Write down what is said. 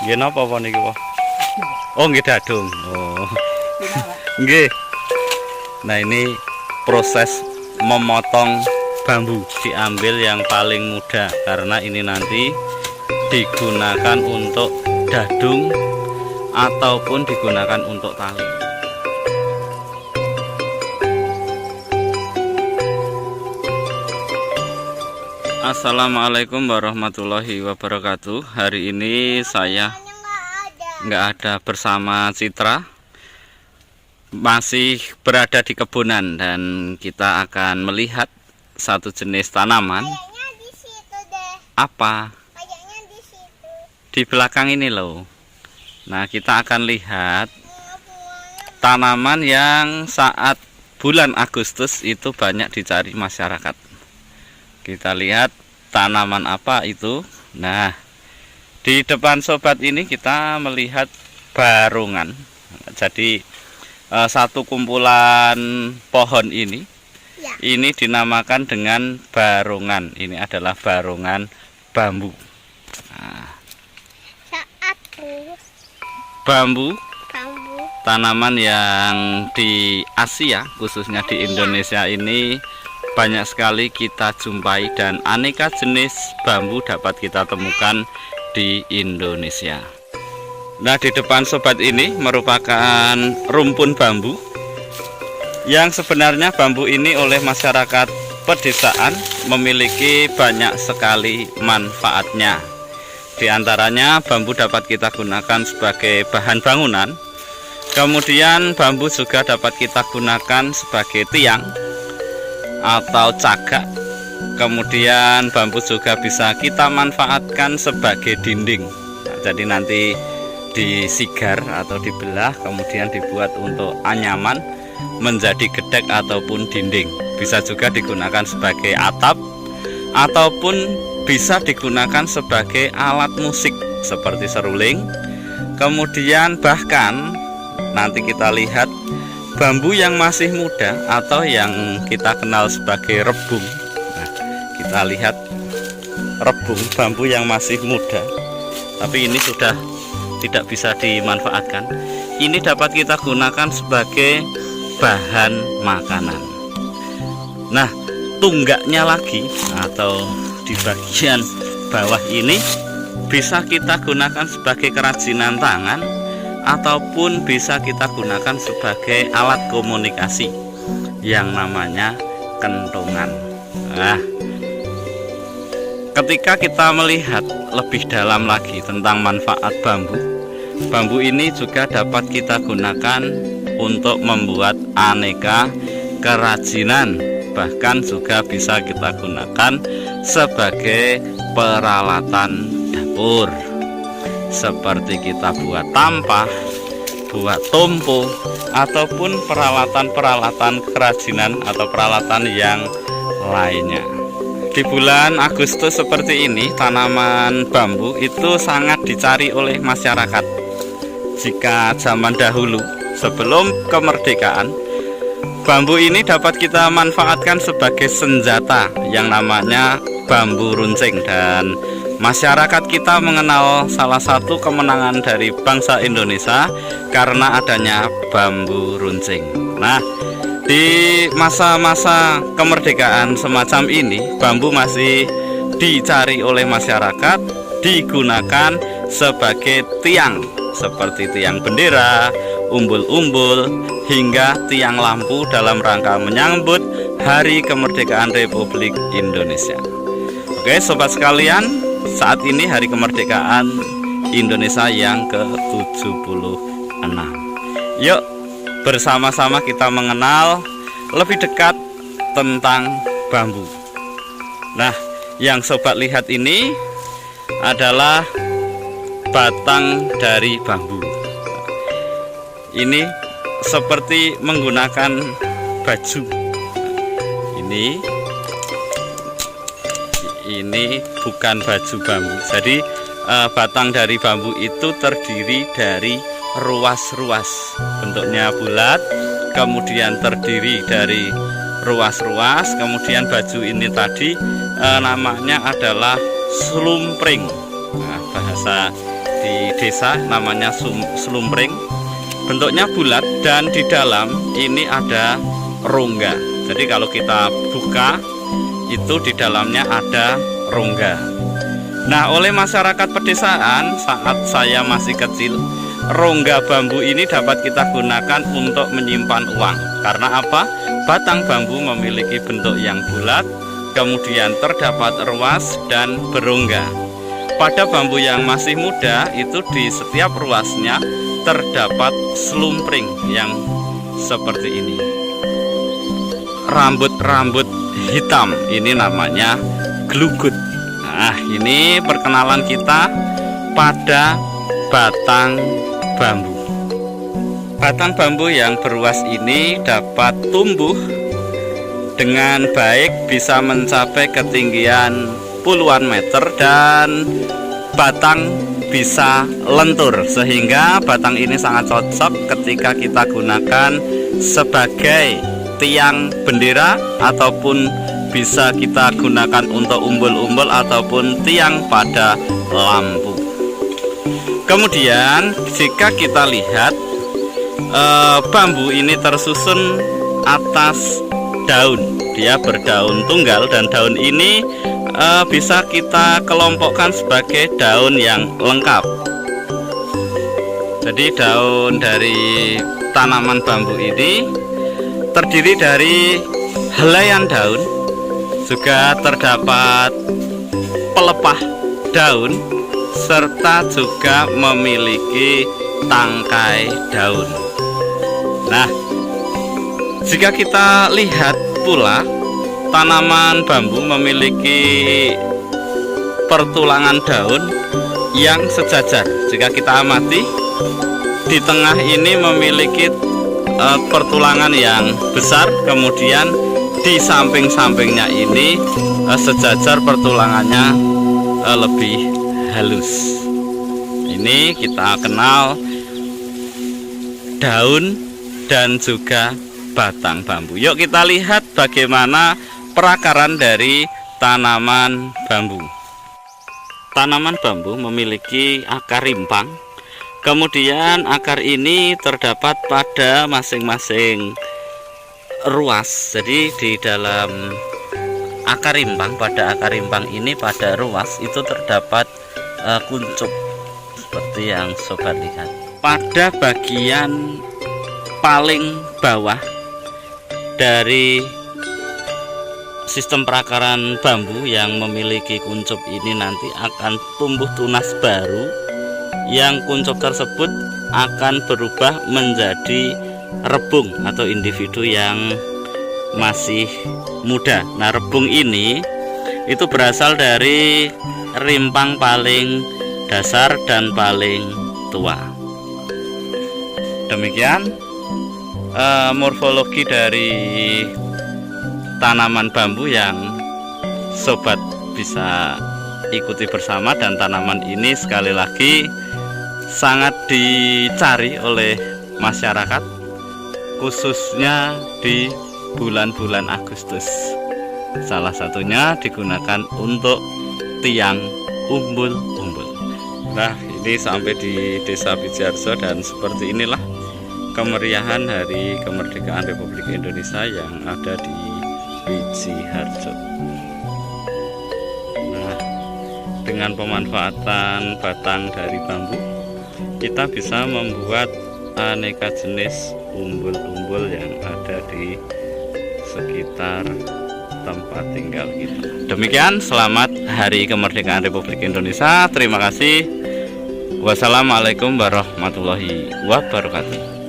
Nggih napa niki, Pak? Oh, nggih dadung. Oh. Nggih. Nah, ini proses memotong bambu, diambil yang paling muda karena ini nanti digunakan untuk dadung ataupun digunakan untuk tali. Assalamualaikum warahmatullahi wabarakatuh. Hari ini saya nggak ada bersama Citra, masih berada di kebunan dan kita akan melihat satu jenis tanaman. Kayaknya di situ deh. Apa? Kayaknya di situ. Di belakang ini loh. Nah, kita akan lihat tanaman yang saat bulan Agustus itu banyak dicari masyarakat. Kita lihat tanaman apa itu. Nah, di depan sobat ini kita melihat barungan. Jadi satu kumpulan pohon ini, Ya. ini dinamakan dengan barungan. Ini adalah barungan bambu. Nah, Saat terus bambu bambu. tanaman yang di Asia, khususnya di Indonesia ini banyak sekali kita jumpai dan aneka jenis bambu dapat kita temukan di Indonesia. Nah, di depan sobat ini merupakan rumpun bambu yang sebenarnya bambu ini oleh masyarakat pedesaan memiliki banyak sekali manfaatnya. Di antaranya bambu dapat kita gunakan sebagai bahan bangunan. Kemudian bambu juga dapat kita gunakan sebagai tiang atau cagak. Kemudian bambu juga bisa kita manfaatkan sebagai dinding. Nah, jadi nanti disigar atau dibelah kemudian dibuat untuk anyaman menjadi gedek ataupun dinding. Bisa juga digunakan sebagai atap ataupun bisa digunakan sebagai alat musik seperti seruling. Kemudian bahkan nanti kita lihat bambu yang masih muda atau yang kita kenal sebagai rebung. Nah, kita lihat rebung bambu yang masih muda, tapi ini sudah tidak bisa dimanfaatkan. Ini dapat kita gunakan sebagai bahan makanan. Nah, tunggaknya lagi atau di bagian bawah ini bisa kita gunakan sebagai kerajinan tangan ataupun bisa kita gunakan sebagai alat komunikasi yang namanya kentongan. Nah, ketika kita melihat lebih dalam lagi tentang manfaat bambu, bambu ini juga dapat kita gunakan untuk membuat aneka kerajinan, bahkan juga bisa kita gunakan sebagai peralatan dapur, seperti kita buat tampah, buat tumpu, ataupun peralatan-peralatan kerajinan atau peralatan yang lainnya. Di bulan Agustus seperti ini, tanaman bambu itu sangat dicari oleh masyarakat. Jika zaman dahulu sebelum kemerdekaan, bambu ini dapat kita manfaatkan sebagai senjata yang namanya bambu runcing, dan masyarakat kita mengenal salah satu kemenangan dari bangsa Indonesia karena adanya bambu runcing. Nah, di masa-masa kemerdekaan semacam ini, bambu masih dicari oleh masyarakat, digunakan sebagai tiang seperti tiang bendera, umbul-umbul, hingga tiang lampu dalam rangka menyambut Hari Kemerdekaan Republik Indonesia. Oke, sobat sekalian, saat ini hari kemerdekaan Indonesia yang ke-76. Yuk, bersama-sama kita mengenal lebih dekat tentang bambu. Nah, yang sobat lihat ini adalah batang dari bambu. Ini seperti menggunakan baju. Ini bukan baju bambu. Jadi batang dari bambu itu terdiri dari ruas-ruas, bentuknya bulat, kemudian terdiri dari ruas-ruas. Kemudian baju ini tadi namanya adalah slumpring. Nah, bahasa di desa namanya slumpring. Bentuknya bulat dan di dalam ini ada rongga. Jadi kalau kita buka itu di dalamnya ada rongga. Nah, oleh masyarakat pedesaan saat saya masih kecil, rongga bambu ini dapat kita gunakan untuk menyimpan uang. Karena apa? Batang bambu memiliki bentuk yang bulat, kemudian terdapat ruas dan berongga. Pada bambu yang masih muda itu di setiap ruasnya terdapat slumpring yang seperti ini. Rambut-rambut hitam ini namanya glugut. Nah, ini perkenalan kita pada batang bambu. Batang bambu yang beruas ini dapat tumbuh dengan baik, bisa mencapai ketinggian puluhan meter dan batang bisa lentur, sehingga batang ini sangat cocok ketika kita gunakan sebagai tiang bendera ataupun bisa kita gunakan untuk umbul-umbul ataupun tiang pada lampu. Kemudian jika kita lihat bambu ini tersusun atas daun, dia berdaun tunggal dan daun ini bisa kita kelompokkan sebagai daun yang lengkap. Jadi daun dari tanaman bambu ini terdiri dari helaian daun, juga terdapat pelepah daun, serta juga memiliki tangkai daun. Nah, jika kita lihat pula, tanaman bambu memiliki pertulangan daun yang sejajar. Jika kita amati, di tengah ini memiliki pertulangan yang besar, kemudian di samping-sampingnya ini sejajar pertulangannya lebih halus. Ini kita kenal daun dan juga batang bambu. Yuk kita lihat bagaimana perakaran dari tanaman bambu. Tanaman bambu memiliki akar rimpang. Kemudian akar ini terdapat pada masing-masing ruas. Jadi di dalam akar rimpang, pada akar rimpang ini pada ruas itu terdapat kuncup seperti yang sobat lihat. Pada bagian paling bawah dari sistem perakaran bambu yang memiliki kuncup ini nanti akan tumbuh tunas baru, yang kuncup tersebut akan berubah menjadi rebung atau individu yang masih muda. Nah, rebung ini itu berasal dari rimpang paling dasar dan paling tua. Demikian morfologi dari tanaman bambu yang sobat bisa ikuti bersama, dan tanaman ini sekali lagi sangat dicari oleh masyarakat, khususnya di bulan-bulan Agustus. Salah satunya digunakan untuk tiang umbul-umbul. Nah, ini sampai di Desa Pijarso, dan seperti inilah kemeriahan Hari Kemerdekaan Republik Indonesia yang ada di Pijarso. Nah, dengan pemanfaatan batang dari bambu, kita bisa membuat aneka jenis umbul-umbul yang ada di sekitar tempat tinggal kita. Demikian, selamat Hari Kemerdekaan Republik Indonesia. Terima kasih. Wassalamualaikum warahmatullahi wabarakatuh.